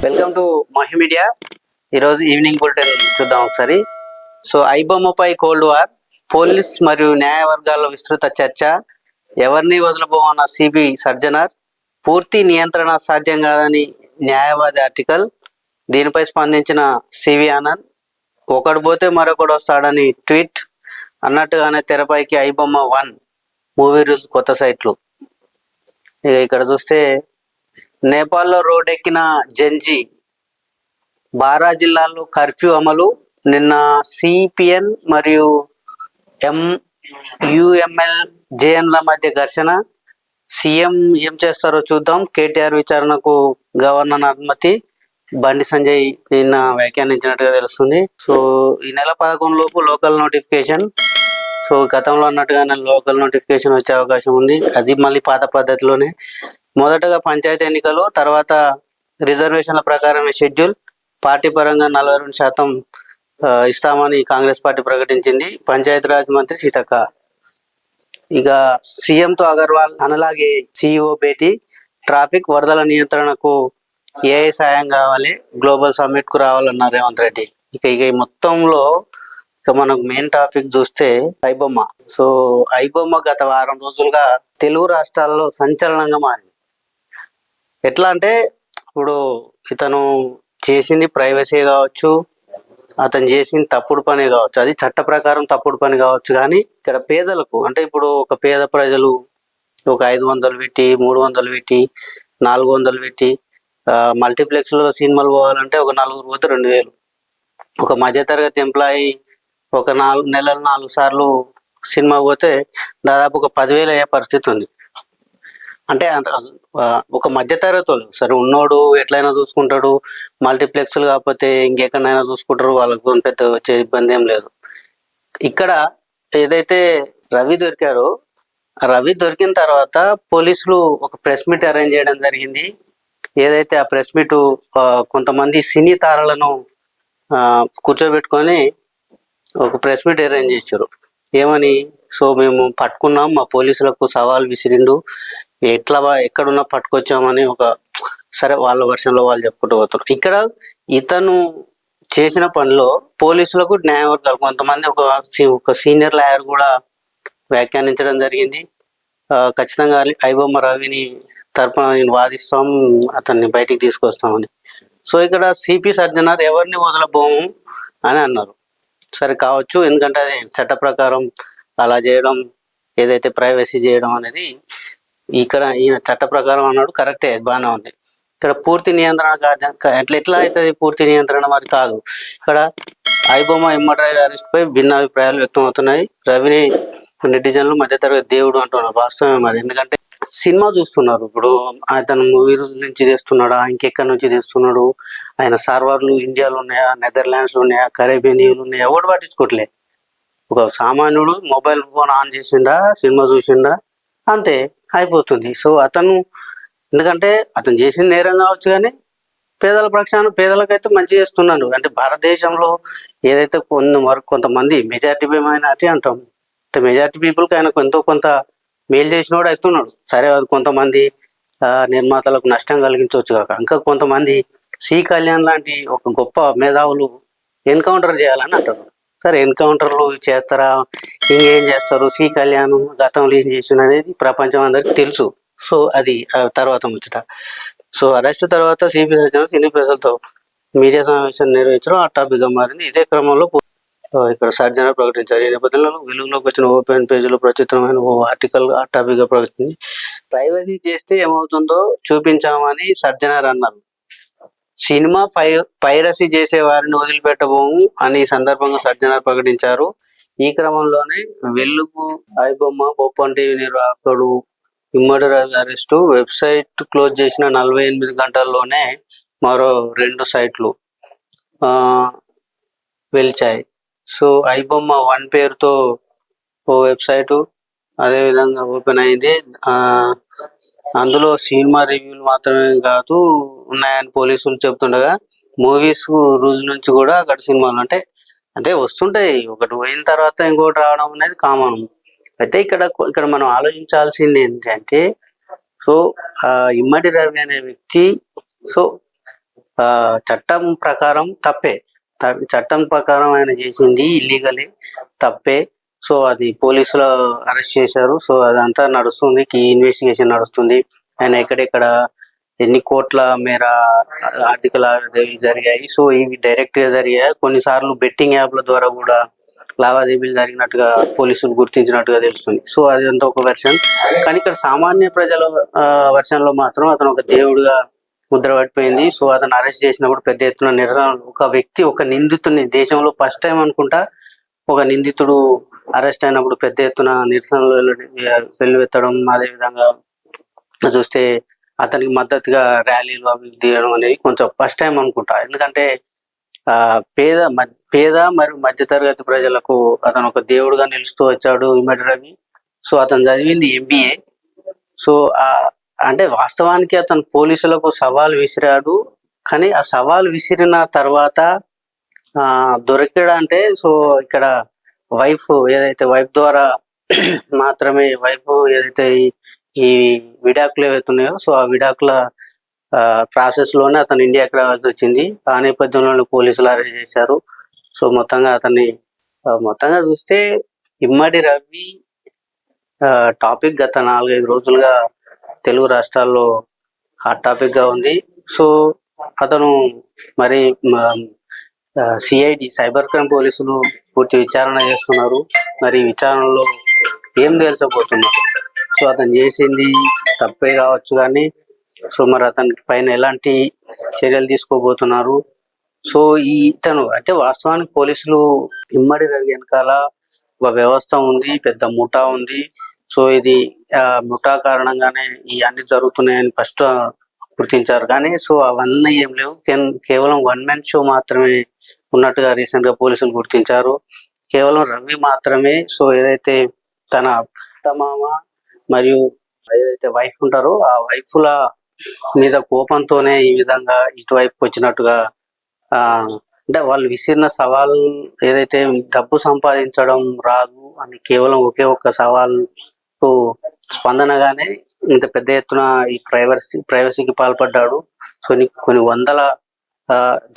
Welcome to Mahi media. ఈరోజు evening bulletin చూద్దాం ఒకసారి. ఐబొమ్మపై కోల్డ్ వార్, పోలీస్ మరియు న్యాయ వర్గాల్లో విస్తృత చర్చ, ఎవరిని వదలబోమన్న సిబి సర్జనర్, పూర్తి నియంత్రణ సాధ్యం కాదని న్యాయవాది ఆర్టికల్, దీనిపై స్పందించిన సివి ఆనంద్, ఒకడు పోతే మరొకడు వస్తాడని ట్వీట్ అన్నట్టుగానే తెరపైకి ఐబొమ్మ 1 మూవీ రూల్స్ కొత్త సైట్లు. ఇక్కడ చూస్తే నేపాల్లో రోడ్డెక్కిన జంజీ, బారా జిల్లాల్లో కర్ఫ్యూ అమలు, నిన్న సిపిఎన్ మరియు యుఎంఎల్ జేఎన్ల మధ్య ఘర్షణ, సీఎం ఏం చేస్తారో చూద్దాం, కేటీఆర్ విచారణకు గవర్నర్ అనుమతి, బండి సంజయ్ నిన్న వ్యాఖ్యానించినట్టుగా తెలుస్తుంది. ఈ నెల 11 లోపు లోకల్ నోటిఫికేషన్. గతంలో అన్నట్టుగానే లోకల్ నోటిఫికేషన్ వచ్చే అవకాశం ఉంది. అది మళ్ళీ పాత పద్ధతిలోనే. మొదటగా పంచాయతీ ఎన్నికలు, తర్వాత రిజర్వేషన్ల ప్రకారమే షెడ్యూల్. పార్టీ పరంగా 42% ఇస్తామని కాంగ్రెస్ పార్టీ ప్రకటించింది. పంచాయతీరాజ్ మంత్రి సీతక్క. ఇక సీఎంతో అగర్వాల్, అనలాగే సిఇఓ భేటీ, ట్రాఫిక్ వరదల నియంత్రణకు ఏఐ సాయం కావాలి, గ్లోబల్ సమ్మిట్ కు రావాలన్నారు రేవంత్ రెడ్డి. ఇక మొత్తంలో మనకు మెయిన్ టాపిక్ చూస్తే ఐబొమ్మ. ఐబొమ్మ గత వారం రోజులుగా తెలుగు రాష్ట్రాల్లో సంచలనంగా మారింది. ఎట్లా అంటే, ఇప్పుడు ఇతను చేసింది ప్రైవసీ కావచ్చు, అతను చేసింది తప్పుడు పని కావచ్చు, అది చట్ట ప్రకారం తప్పుడు పని కావచ్చు. కానీ ఇక్కడ పేదలకు, అంటే ఇప్పుడు ఒక పేద ప్రజలు ఒక 500 పెట్టి, 300 పెట్టి, 400 పెట్టి మల్టీప్లెక్స్ లో సినిమాలు పోవాలంటే ఒక 4 పోతే 2000. ఒక మధ్యతరగతి ఎంప్లాయీ ఒక 4 నెలలు 4 సార్లు సినిమా పోతే దాదాపు ఒక 10,000 అయ్యే పరిస్థితి ఉంది. అంటే ఒక మధ్యతరగతి వాళ్ళు, సరే ఉన్నోడు ఎట్లయినా చూసుకుంటాడు, మల్టీప్లెక్స్లు కాకపోతే ఇంకెక్కడైనా చూసుకుంటారు, వాళ్ళకు పెద్ద వచ్చే ఇబ్బంది ఏం లేదు. ఇక్కడ ఏదైతే రవి దొరికారో, రవి దొరికిన తర్వాత పోలీసులు ఒక ప్రెస్ మీట్ అరేంజ్ చేయడం జరిగింది. ఏదైతే ఆ ప్రెస్ మీట్ కొంతమంది సినీ తారలను కూర్చోబెట్టుకొని ఒక ప్రెస్ మీట్ అరేంజ్ చేశారు. ఏమని, మేము పట్టుకున్నాం, మా పోలీసులకు సవాల్ విసిరిండు, ఎక్కడున్నా పట్టుకొచ్చామని సరే వాళ్ళ వర్షంలో వాళ్ళు చెప్పుకుంటూ పోతారు. ఇక్కడ ఇతను చేసిన పనిలో పోలీసులకు, న్యాయవర్గాలు కొంతమంది ఒక సీనియర్ లాయర్ కూడా వ్యాఖ్యానించడం జరిగింది. ఖచ్చితంగా ఐబొమ్మ రవిని తరపున నేను వాదిస్తాం, అతన్ని బయటికి తీసుకొస్తామని. ఇక్కడ సిపి సర్జనర్ ఎవరిని వదలబోము అని అన్నారు. సరే కావచ్చు, ఎందుకంటే అది చట్ట ప్రకారం అలా చేయడం, ఏదైతే ప్రైవసీ చేయడం అనేది ఇక్కడ ఈయన చట్ట ప్రకారం అన్నాడు, కరెక్టే, బాగానే ఉంది. ఇక్కడ పూర్తి నియంత్రణ ఎట్లా అవుతుంది పూర్తి నియంత్రణ? మరి కాదు. ఇక్కడ ఐబొమ్మ రవి అరెస్ట్ పై భిన్న అభిప్రాయాలు వ్యక్తం అవుతున్నాయి. రవిని నెటిజన్లు మధ్యతరగతి దేవుడు అంటున్నారు. వాస్తవమే మరి, ఎందుకంటే సినిమా చూస్తున్నారు. ఇప్పుడు అతను మూవీ నుంచి తెస్తున్నాడా, ఇంకెక్కడి నుంచి తెస్తున్నాడు, ఆయన సర్వర్లు ఇండియాలో ఉన్నాయా, నెదర్లాండ్స్ ఉన్నాయా, కరేబియన్ ఉన్నాయా, ఎవడు పట్టించుకోవట్లే. ఒక సామాన్యుడు మొబైల్ ఫోన్ ఆన్ చేసిండా, సినిమా చూసిండా, అంతే అయిపోతుంది. అతను, ఎందుకంటే అతను చేసిన నేరం కావచ్చు, కానీ పేదల పక్షాన పేదలకైతే మంచి చేస్తున్నాడు. అంటే భారతదేశంలో ఏదైతే కొంతమంది మెజారిటీ మైనారిటీ అంటాం, అంటే మెజారిటీ పీపుల్కి ఆయనకు ఎంతో కొంత మేలు చేసినోడు అవుతున్నాడు. సరే, అది కొంతమంది నిర్మాతలకు నష్టం కలిగించవచ్చు కాక, ఇంకా కొంతమంది సి కళ్యాణ్ లాంటి ఒక గొప్ప మేధావులు ఎన్కౌంటర్ చేయాలని అంటారు. సరే, ఎన్కౌంటర్లు చేస్తారా, ఇంకేం చేస్తారు, సి కళ్యాణ్ గతంలో ఏం చేసిన అనేది ప్రపంచం అందరికి తెలుసు. అది తర్వాత ముచ్చట. అరెస్ట్ తర్వాత సిబి సర్జనర్ సినీ ప్రజలతో మీడియా సమావేశం నిర్వహించడం ఆ టాపిక్గా మారింది. ఇదే క్రమంలో ఇక్కడ సర్జనర్ ప్రకటించారు. ఈ నేపథ్యంలో వెలుగులోకి వచ్చిన ఓపెన్ పేజీలో ప్రచురితమైన ఓ ఆర్టికల్ ఆ టాపిక్గా ప్రకటించింది. ప్రైవసీ చేస్తే ఏమవుతుందో చూపించామని సర్జనర్ అన్నారు. సినిమా పైరసీ చేసే వారిని వదిలిపెట్టబోము అని ఈ సందర్భంగా సర్జనర్ ప్రకటించారు. ఈ క్రమంలోనే వెలుగు, ఐబొమ్మ, ఓపెన్ టీవీ నిర్వాహకుడు ఇమ్మడి రవి అరెస్టు, వెబ్సైట్ క్లోజ్ చేసిన 48 గంటల్లోనే మరో 2 సైట్లు వెలిచాయి. ఐబొమ్మ 1 పేరుతో ఓ వెబ్సైటు అదేవిధంగా ఓపెన్ అయింది. అందులో సినిమా రివ్యూలు మాత్రమే కాదు ఉన్నాయని పోలీసులు చెబుతుండగా, మూవీస్ రోజు నుంచి కూడా అక్కడ సినిమాలు అంటే వస్తుంటాయి. ఒకటి పోయిన తర్వాత ఇంకోటి రావడం అనేది కామన్. అయితే ఇక్కడ మనం ఆలోచించాల్సింది ఏంటంటే, ఇమ్మడి రవి అనే వ్యక్తి చట్టం ప్రకారం తప్పే. చట్టం ప్రకారం ఆయన చేసింది ఇల్లీగలే, తప్పే. సో అది పోలీసులు అరెస్ట్ చేశారు. సో అదంతా నడుస్తుంది, ఇన్వెస్టిగేషన్ నడుస్తుంది. ఆయన ఎక్కడెక్కడ ఎన్ని కోట్ల మేర ఆర్థిక లావాదేవీలు జరిగాయి, సో ఇవి డైరెక్ట్ గా జరిగాయి. కొన్నిసార్లు బెట్టింగ్ యాప్ల ద్వారా కూడా లావాదేవీలు జరిగినట్టుగా పోలీసులు గుర్తించినట్టుగా తెలుస్తుంది. సో అదంతా ఒక వెర్షన్. కానీ ఇక్కడ సామాన్య ప్రజల వెర్షన్ లో మాత్రం అతను ఒక దేవుడిగా ముద్ర పడిపోయింది. సో అతను అరెస్ట్ చేసినప్పుడు పెద్ద ఎత్తున నిరసన, ఒక వ్యక్తి ఒక నిందితుడిని దేశంలో ఫస్ట్ టైం అనుకుంటా ఒక నిందితుడు అరెస్ట్ అయినప్పుడు పెద్ద ఎత్తున నిరసనలు వెల్లువెత్తడం, అదేవిధంగా చూస్తే అతనికి మద్దతుగా ర్యాలీలు అవి తీయడం అనేది కొంచెం ఫస్ట్ టైం అనుకుంటా. ఎందుకంటే పేద మరియు మధ్యతరగతి ప్రజలకు అతను ఒక దేవుడుగా నిలుస్తూ వచ్చాడు ఇమ్మడి రవి. సో అతను చదివింది MBA. సో అంటే వాస్తవానికి అతను పోలీసులకు సవాల్ విసిరాడు. కానీ ఆ సవాల్ విసిరిన తర్వాత దొరికాడు అంటే, సో ఇక్కడ వైఫ్ ద్వారా మాత్రమే ఏదైతే ఈ విడాకులు ఏవైతున్నాయో, సో ఆ విడాకుల ప్రాసెస్ లోనే అతను ఇండియాకి రావాల్సి వచ్చింది. ఆ నేపథ్యంలో పోలీసులు అరెస్ట్ చేశారు. సో మొత్తంగా చూస్తే ఇమ్మడి రవి టాపిక్ గత 4-5 రోజులుగా తెలుగు రాష్ట్రాల్లో హాట్ టాపిక్ గా ఉంది. సో అతను మరి సిఐడి సైబర్ క్రైమ్ పోలీసులు పూర్తి విచారణ చేస్తున్నారు. మరి విచారణలో ఏం తేల్చబోతున్నారు? సో అతను చేసింది తప్పే కావచ్చు, కానీ సో మరి అతనికి పైన ఎలాంటి చర్యలు తీసుకోబోతున్నారు? సో ఇతను అంటే వాస్తవానికి పోలీసులు ఇమ్మడి రవి వెనకాల ఒక వ్యవస్థ ఉంది, పెద్ద ముఠా ఉంది. సో ఇది ముఠా కారణంగానే ఈ అన్ని జరుగుతున్నాయని ఫస్ట్ గుర్తించారు. కానీ సో అవన్నీ ఏం లేవు, కేవలం 1 man షో మాత్రమే ఉన్నట్టుగా రీసెంట్ గా పోలీసులు గుర్తించారు. కేవలం రవి మాత్రమే. సో ఏదైతే తన మామ మరియు ఏదైతే వైఫ్ ఉంటారో ఆ వైఫ్ల మీద కోపంతోనే ఈ విధంగా ఇటువైపు వచ్చినట్టుగా, అంటే వాళ్ళు విసిరిన సవాల్ ఏదైతే డబ్బు సంపాదించడం రాదు అని కేవలం ఒకే ఒక్క సవాల్కు స్పందనగానే ఇంత పెద్ద ఎత్తున ఈ ప్రైవసీకి పాల్పడ్డాడు. సో కొన్ని వందల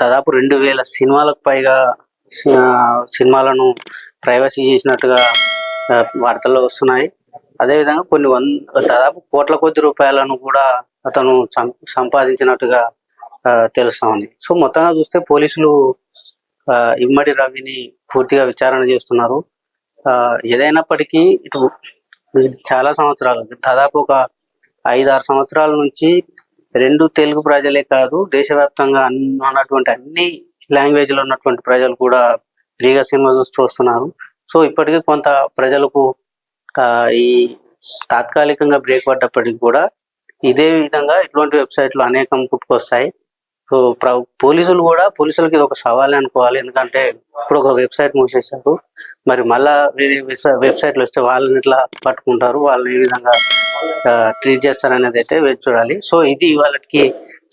దాదాపు 2000 సినిమాలకు పైగా సినిమాలను ప్రైవసీ చేసినట్టుగా వార్తల్లో వస్తున్నాయి. అదేవిధంగా దాదాపు కోట్ల కొద్ది రూపాయలను కూడా అతను సంపాదించినట్టుగా తెలుస్తా ఉంది. సో మొత్తంగా చూస్తే పోలీసులు ఇమ్మడి రవిని పూర్తిగా విచారణ చేస్తున్నారు. ఏదైనప్పటికీ ఇటు చాలా సంవత్సరాలు, దాదాపు ఒక 5-6 సంవత్సరాల నుంచి 2 తెలుగు ప్రజలే కాదు, దేశవ్యాప్తంగా ఉన్నటువంటి అన్ని లాంగ్వేజ్లో ఉన్నటువంటి ప్రజలు కూడా ఫ్రీగా సినిమా చూస్తూ వస్తున్నారు. సో ఇప్పటికీ కొంత ప్రజలకు ఈ తాత్కాలికంగా బ్రేక్ పడ్డప్పటికీ కూడా ఇదే విధంగా ఇటువంటి వెబ్సైట్లు అనేకం పుట్టుకొస్తాయి. సో పోలీసులకి ఇది ఒక సవాల్ అనుకోవాలి. ఎందుకంటే ఇప్పుడు ఒక వెబ్సైట్ మూసేశారు, మరి మళ్ళా వేరే వెబ్సైట్లు వస్తే వాళ్ళని ఎట్లా పట్టుకుంటారు, వాళ్ళని ఏ విధంగా ట్రీట్ చేస్తారు అనేది అయితే వేచి చూడాలి. సో ఇది వాళ్ళకి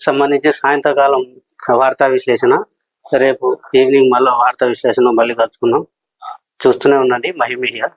సంబంధించి సాయంత్రకాలం వార్తా విశ్లేషణ. రేపు ఈవినింగ్ మళ్ళీ వార్తా విశ్లేషణ మళ్ళీ కలుసుకుందాం. చూస్తూనే ఉండండి మహి మీడియా.